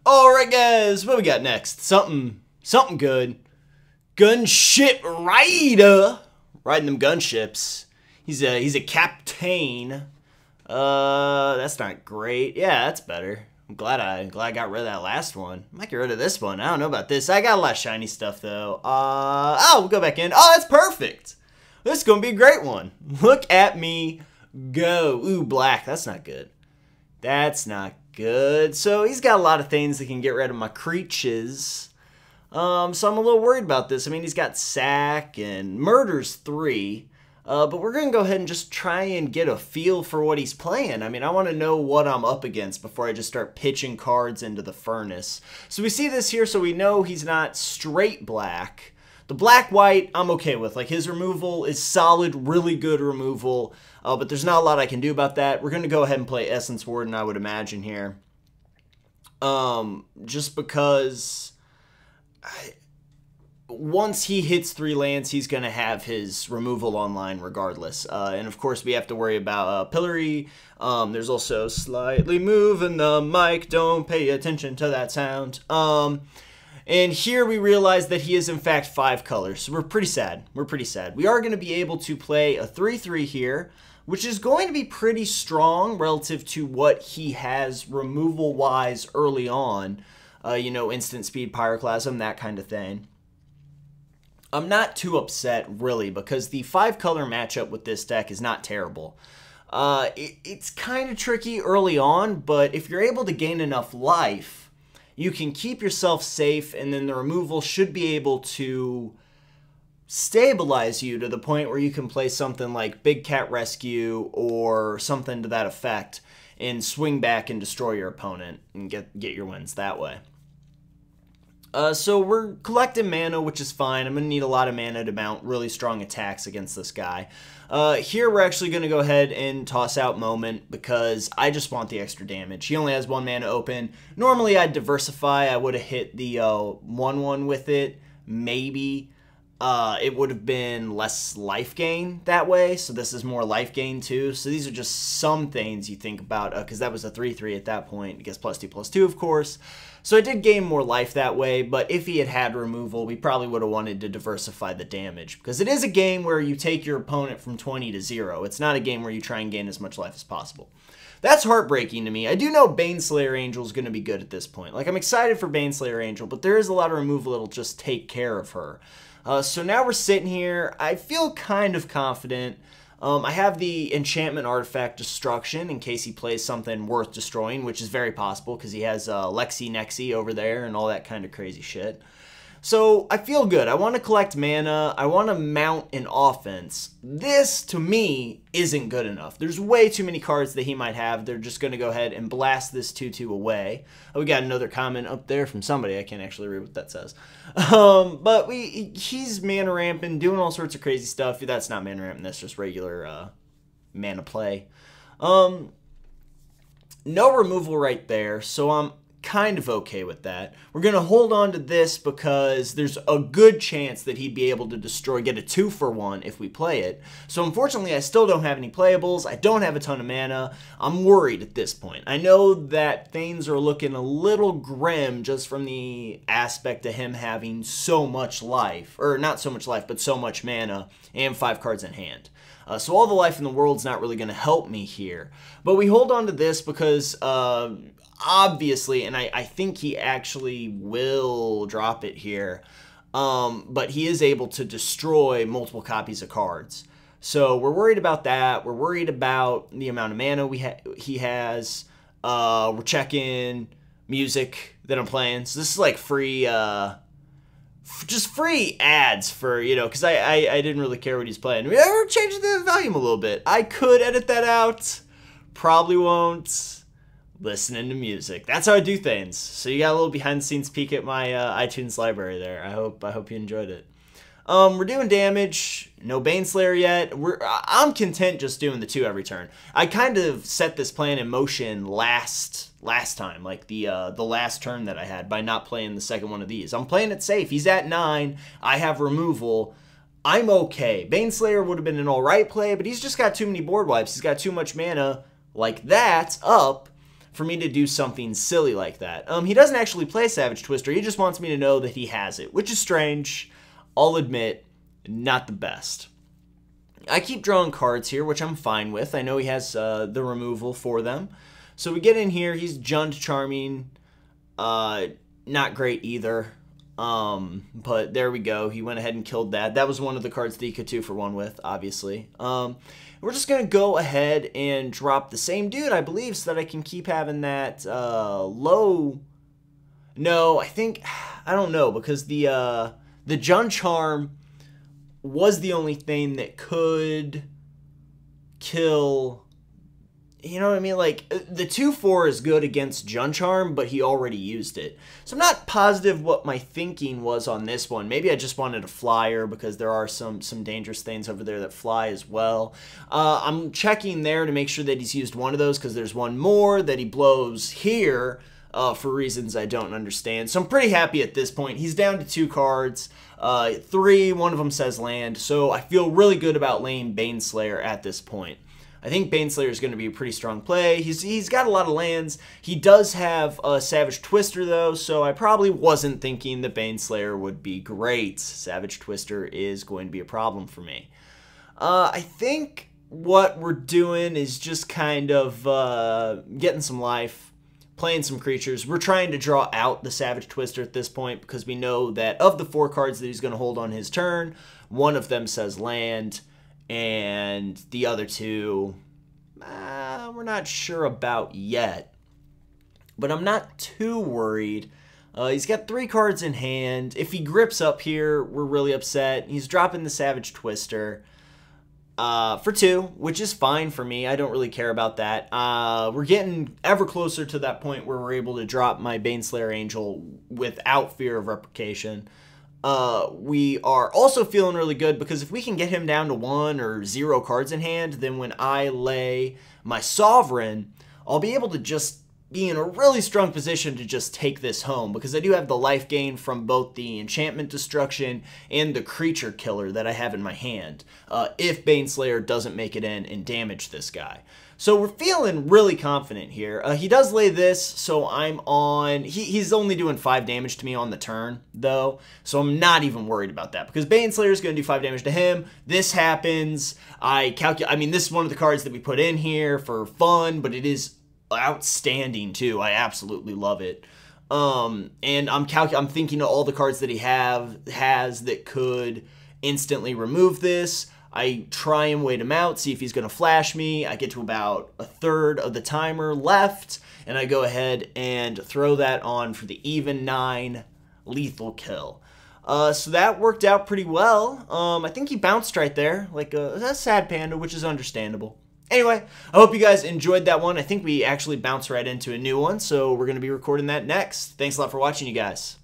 Alright guys, what we got next? Something good. Gunship rider. Riding them gunships. He's a captain. That's not great. Yeah, that's better. I'm glad I got rid of that last one. I might get rid of this one. I don't know about this. I got a lot of shiny stuff though. We'll go back in. Oh, that's perfect. This is gonna be a great one. Look at me go. Ooh, black. That's not good. That's not good. So he's got a lot of things that can get rid of my creatures. So I'm a little worried about this. I mean, he's got sack and murder's 3. But we're going to go ahead and just try and get a feel for what he's playing. I mean, I want to know what I'm up against before I just start pitching cards into the furnace. So we see this here, so we know he's not straight black. The black-white, I'm okay with. Like, his removal is solid, really good removal. But there's not a lot I can do about that. We're going to go ahead and play Essence Warden, I would imagine, here. Just because once he hits 3 lands, he's going to have his removal online regardless. And, of course, we have to worry about Pillory. There's also slightly moving the mic. Don't pay attention to that sound. And here we realize that he is, in fact, 5 colors. So we're pretty sad. We're pretty sad. We are going to be able to play a 3/3 here, which is going to be pretty strong relative to what he has removal-wise early on. You know, instant speed, pyroclasm, that kind of thing. I'm not too upset, really, because the 5-color matchup with this deck is not terrible. It's kind of tricky early on, but if you're able to gain enough life, you can keep yourself safe, and then the removal should be able to stabilize you to the point where you can play something like Big Cat Rescue or something to that effect and swing back and destroy your opponent and get your wins that way. So we're collecting mana, which is fine. I'm going to need a lot of mana to mount really strong attacks against this guy. Here we're actually going to go ahead and toss out Moment because I just want the extra damage. He only has 1 mana open. Normally I'd diversify. I would have hit the 1/1 with it. Maybe it would have been less life gain that way. So this is more life gain too. So these are just some things you think about because that was a 3/3 at that point. It gets +2/+2, of course. So I did gain more life that way, but if he had had removal, we probably would have wanted to diversify the damage. Because it is a game where you take your opponent from 20 to 0. It's not a game where you try and gain as much life as possible. That's heartbreaking to me. I do know Baneslayer Angel is going to be good at this point. Like, I'm excited for Baneslayer Angel, but there is a lot of removal that'll just take care of her. So now we're sitting here. I feel kind of confident. I have the enchantment artifact Destruction in case he plays something worth destroying, which is very possible because he has Lexi Nexi over there and all that kind of crazy shit. So I feel good. I want to collect mana. I want to mount an offense. This, to me, isn't good enough. There's way too many cards that he might have. They're just going to go ahead and blast this 2/2 away. Oh, we got another comment up there from somebody. I can't actually read what that says. But he's mana ramping, doing all sorts of crazy stuff. That's not mana ramping. That's just regular mana play. No removal right there, so I'm kind of okay with that. We're going to hold on to this because there's a good chance that he'd be able to get a 2-for-1 if we play it. So unfortunately, I still don't have any playables. I don't have a ton of mana. I'm worried at this point. I know that things are looking a little grim just from the aspect of him having so much life, or not so much life, but so much mana and 5 cards in hand. So all the life in the world's not really going to help me here. But we hold on to this because obviously, and I think he actually will drop it here, but he is able to destroy multiple copies of cards. So we're worried about that. We're worried about the amount of mana he has. We're checking music that I'm playing. So this is like free, just free ads for, you know, because I didn't really care what he's playing. We're changing the volume a little bit. I could edit that out. Probably won't. Listening to music. That's how I do things. So you got a little behind the scenes peek at my iTunes library there. I hope you enjoyed it. We're doing damage. No Baneslayer yet. I'm content just doing the 2 every turn. I kind of set this plan in motion last time, like the last turn that I had by not playing the second one of these. I'm playing it safe. He's at 9. I have removal. I'm okay. Baneslayer would have been an alright play, but he's just got too many board wipes. He's got too much mana like that up for me to do something silly like that. He doesn't actually play Savage Twister. He just wants me to know that he has it, which is strange. I'll admit, not the best. I keep drawing cards here, which I'm fine with. I know he has the removal for them. So we get in here. He's Jund Charming. Not great either. But there we go. He went ahead and killed that. That was one of the cards that he could 2-for-1 with, obviously. We're just going to go ahead and drop the same dude, I believe, so that I can keep having that low... No, I don't know, because the Jund Charm was the only thing that could kill... You know what I mean? Like, the 2-4 is good against Jund Charm, but he already used it. So I'm not positive what my thinking was on this one. Maybe I just wanted a flyer because there are some dangerous things over there that fly as well. I'm checking there to make sure that he's used one of those because there's one more that he blows here for reasons I don't understand. So I'm pretty happy at this point. He's down to 2 cards. 3, one of them says land. So I feel really good about laying Baneslayer at this point. I think Baneslayer is going to be a pretty strong play. He's got a lot of lands. He does have a Savage Twister, though, so I probably wasn't thinking that Baneslayer would be great. Savage Twister is going to be a problem for me. I think what we're doing is just kind of getting some life, playing some creatures. We're trying to draw out the Savage Twister at this point because we know that of the 4 cards that he's going to hold on his turn, one of them says land, and the other 2, we're not sure about yet. But I'm not too worried. He's got 3 cards in hand. If he grips up here, we're really upset. He's dropping the Savage Twister for 2, which is fine for me. I don't really care about that. We're getting ever closer to that point where we're able to drop my Baneslayer Angel without fear of replication. We are also feeling really good because if we can get him down to 1 or 0 cards in hand, then when I lay my Sovereign, I'll be able to just be in a really strong position to just take this home because I do have the life gain from both the enchantment destruction and the creature killer that I have in my hand if Baneslayer doesn't make it in and damage this guy. So we're feeling really confident here. He does lay this, so I'm on... He's only doing 5 damage to me on the turn, though, so I'm not even worried about that because Baneslayer is going to do 5 damage to him. This happens. I mean, this is one of the cards that we put in here for fun, but it is outstanding, too. I absolutely love it. And I'm thinking of all the cards that he has that could instantly remove this. I try and wait him out, see if he's going to flash me. I get to about 1/3 of the timer left, and I go ahead and throw that on for the even 9 lethal kill. So that worked out pretty well. I think he bounced right there, like a sad panda, which is understandable. Anyway, I hope you guys enjoyed that one. I think we actually bounced right into a new one, so we're going to be recording that next. Thanks a lot for watching, you guys.